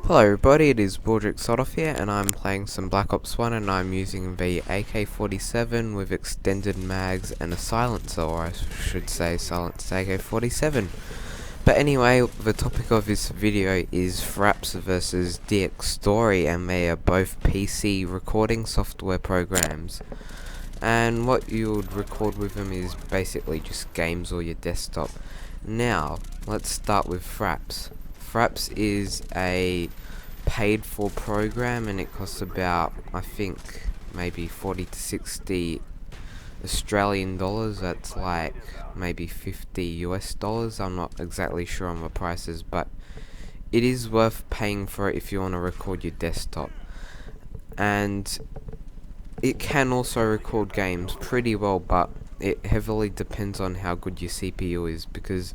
Hello everybody, it is Baldrick sodoff here, and I'm playing some Black Ops 1, and I'm using the AK-47 with extended mags and a silencer, or I should say silenced AK-47. But anyway, the topic of this video is Fraps vs Dxtory, and they are both PC recording software programs. And what you would record with them is basically just games or your desktop. Now, let's start with Fraps. Fraps is a paid for program, and it costs about, I think, maybe 40 to 60 Australian dollars. That's like maybe 50 US dollars. I'm not exactly sure on the prices, but it is worth paying for it if you want to record your desktop. And it can also record games pretty well, but it heavily depends on how good your CPU is, because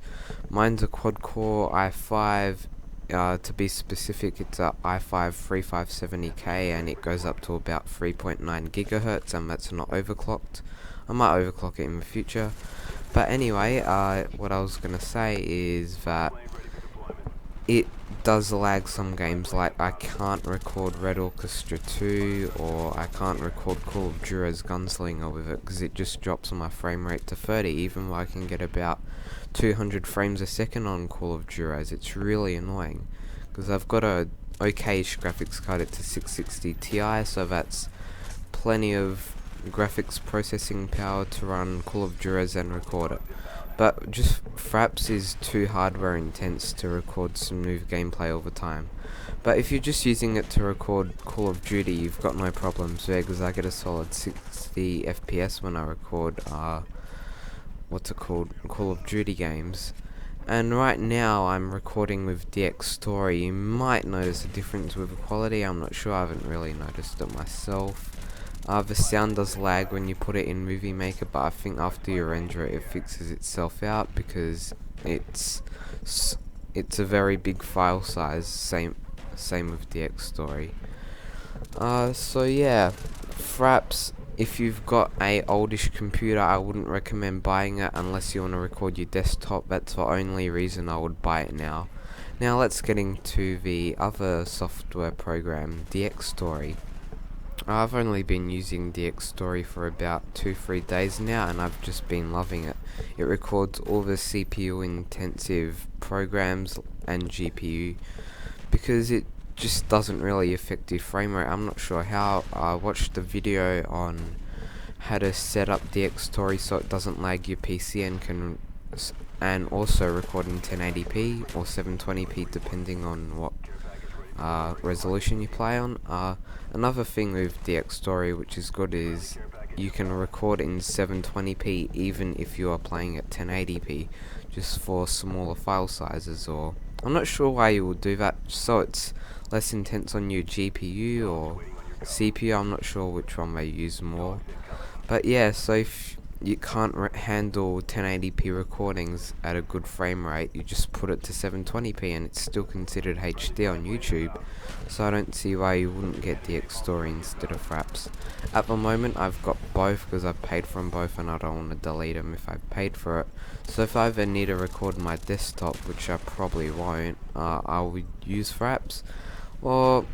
mine's a quad-core i5, to be specific it's a i5 3570K, and it goes up to about 3.9 gigahertz, and that's not overclocked. I might overclock it in the future, but anyway, what I was gonna say is that it does lag some games. Like, I can't record Red Orchestra 2, or I can't record Call of Duty's Gunslinger with it, because it just drops my frame rate to 30, even though I can get about 200 frames a second on Call of Duty. It's really annoying, because I've got a okayish graphics card. It's a 660 Ti, so that's plenty of graphics processing power to run Call of Duty and record it. But just Fraps is too hardware intense to record smooth gameplay all the time. But if you're just using it to record Call of Duty, you've got no problems there, because I get a solid 60 FPS when I record Call of Duty games. And right now I'm recording with Dxtory. You might notice a difference with the quality. I'm not sure, I haven't really noticed it myself. The sound does lag when you put it in Movie Maker, but I think after you render it, it fixes itself out, because it's a very big file size. Same with Dxtory. So yeah, Fraps, if you've got a oldish computer, I wouldn't recommend buying it unless you want to record your desktop. That's the only reason I would buy it now. Now let's get into the other software program, Dxtory. I've only been using Dxtory for about 2-3 days now, and I've just been loving it. It records all the CPU intensive programs and GPU, because it just doesn't really affect your frame rate. I'm not sure how. I watched a video on how to set up Dxtory so it doesn't lag your PC and also record in 1080p or 720p depending on what resolution you play on. Another thing with Dxtory which is good is you can record in 720p even if you are playing at 1080p, just for smaller file sizes. Or I'm not sure why you would do that, so it's less intense on your GPU or CPU. I'm not sure which one they use more. But yeah, so if you can't handle 1080p recordings at a good frame rate, you just put it to 720p, and it's still considered HD on YouTube. So I don't see why you wouldn't get Dxtory instead of Fraps. At the moment I've got both, because I've paid for them both, and I don't want to delete them if I've paid for it. So if I ever need to record my desktop, which I probably won't, I would use Fraps. Or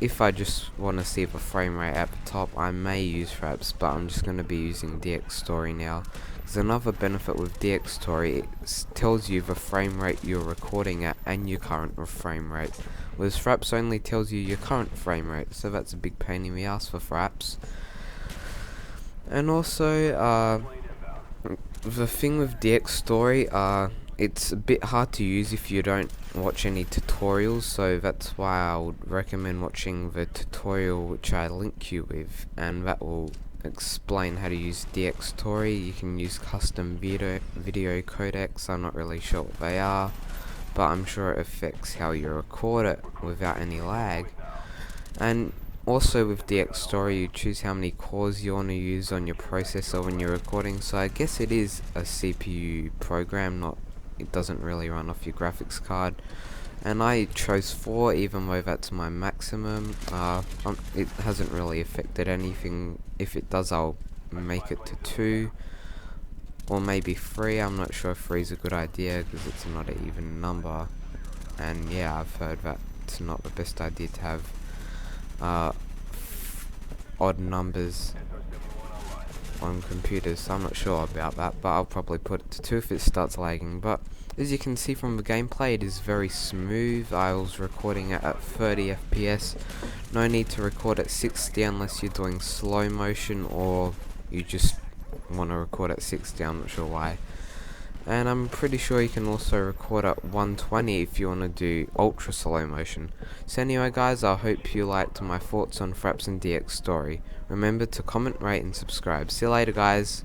if I just want to see the frame rate at the top, I may use Fraps, but I'm just going to be using Dxtory now. There's another benefit with Dxtory: it tells you the frame rate you're recording at and your current frame rate, whereas Fraps only tells you your current frame rate, so that's a big pain in the ass for Fraps. And also, the thing with Dxtory, it's a bit hard to use if you don't watch any tutorials, so that's why I would recommend watching the tutorial which I link you with, and that will explain how to use Dxtory. You can use custom video codecs. I'm not really sure what they are, but I'm sure it affects how you record it without any lag. And also with Dxtory, you choose how many cores you want to use on your processor when you're recording, so I guess it is a CPU program, it doesn't really run off your graphics card. And I chose 4, even though that's my maximum. It hasn't really affected anything. If it does, I'll make it to 2 or maybe 3. I'm not sure if 3 is a good idea, because it's not an even number. And yeah, I've heard that it's not the best idea to have odd numbers on computers, so I'm not sure about that, but I'll probably put it to 2 if it starts lagging. But as you can see from the gameplay, it is very smooth. I was recording it at 30 FPS. No need to record at 60 unless you're doing slow motion or you just want to record at 60, I'm not sure why. And I'm pretty sure you can also record at 120 if you want to do ultra slow motion. So anyway guys, I hope you liked my thoughts on Fraps and Dxtory. Remember to comment, rate and subscribe. See you later guys.